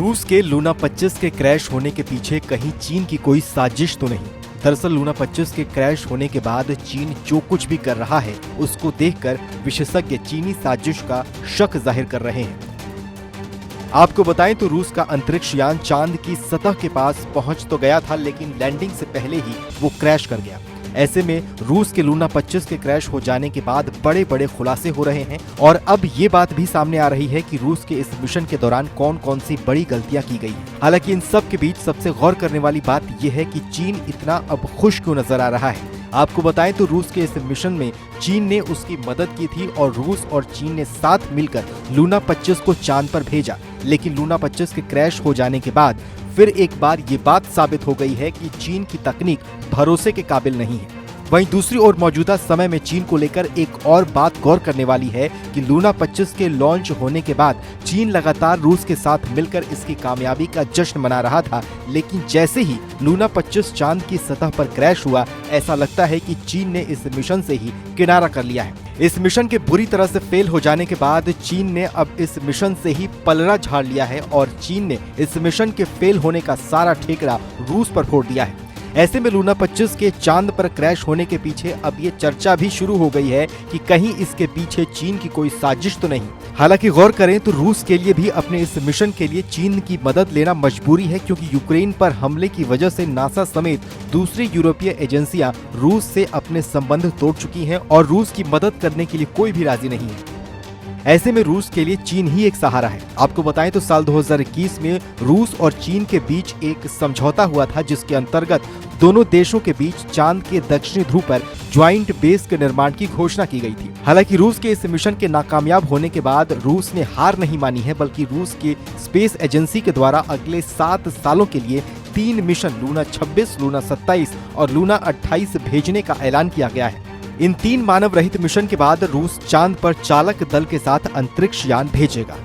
रूस के लूना 25 के क्रैश होने के पीछे कहीं चीन की कोई साजिश तो नहीं। दरअसल लूना 25 के क्रैश होने के बाद चीन जो कुछ भी कर रहा है उसको देखकर विशेषज्ञ चीनी साजिश का शक जाहिर कर रहे हैं। आपको बताएं तो रूस का अंतरिक्ष यान चांद की सतह के पास पहुंच तो गया था, लेकिन लैंडिंग से पहले ही वो क्रैश कर गया। ऐसे में रूस के लूना 25 के क्रैश हो जाने के बाद बड़े बड़े खुलासे हो रहे हैं और अब ये बात भी सामने आ रही है कि रूस के इस मिशन के दौरान कौन कौन सी बड़ी गलतियां की गई हैं। हालांकि इन सब के बीच सबसे गौर करने वाली बात यह है कि चीन इतना अब खुश क्यों नजर आ रहा है। आपको बताएं तो रूस के इस मिशन में चीन ने उसकी मदद की थी और रूस और चीन ने साथ मिलकर लूना 25 को चांद पर भेजा। लेकिन लूना 25 के क्रैश हो जाने के बाद फिर एक बार ये बात साबित हो गई है कि चीन की तकनीक भरोसे के काबिल नहीं है। वहीं दूसरी ओर मौजूदा समय में चीन को लेकर एक और बात गौर करने वाली है कि लूना 25 के लॉन्च होने के बाद चीन लगातार रूस के साथ मिलकर इसकी कामयाबी का जश्न मना रहा था, लेकिन जैसे ही लूना 25 चांद की सतह पर क्रैश हुआ, ऐसा लगता है कि चीन ने इस मिशन से ही किनारा कर लिया है। इस मिशन के बुरी तरह से फेल हो जाने के बाद चीन ने अब इस मिशन से ही पलड़ा झाड़ लिया है और चीन ने इस मिशन के फेल होने का सारा ठेकरा रूस पर फोड़ दिया है। ऐसे में लूना 25 के चांद पर क्रैश होने के पीछे अब ये चर्चा भी शुरू हो गई है कि कहीं इसके पीछे चीन की कोई साजिश तो नहीं। हालांकि गौर करें तो रूस के लिए भी अपने इस मिशन के लिए चीन की मदद लेना मजबूरी है, क्योंकि यूक्रेन पर हमले की वजह से नासा समेत दूसरी यूरोपीय एजेंसियां रूस से अपने संबंध तोड़ चुकी हैं और रूस की मदद करने के लिए कोई भी राजी नहीं है। ऐसे में रूस के लिए चीन ही एक सहारा है। आपको बताएं तो साल 2021 में रूस और चीन के बीच एक समझौता हुआ था, जिसके अंतर्गत दोनों देशों के बीच चांद के दक्षिणी ध्रुव पर ज्वाइंट बेस के निर्माण की घोषणा की गई थी। हालांकि रूस के इस मिशन के नाकामयाब होने के बाद रूस ने हार नहीं मानी है, बल्कि रूस के स्पेस एजेंसी के द्वारा अगले 7 सालों के लिए 3 मिशन लूना 26, लूना 27 और लूना 28 भेजने का ऐलान किया गया है। इन 3 मानव रहित मिशन के बाद रूस चांद पर चालक दल के साथ अंतरिक्ष यान भेजेगा।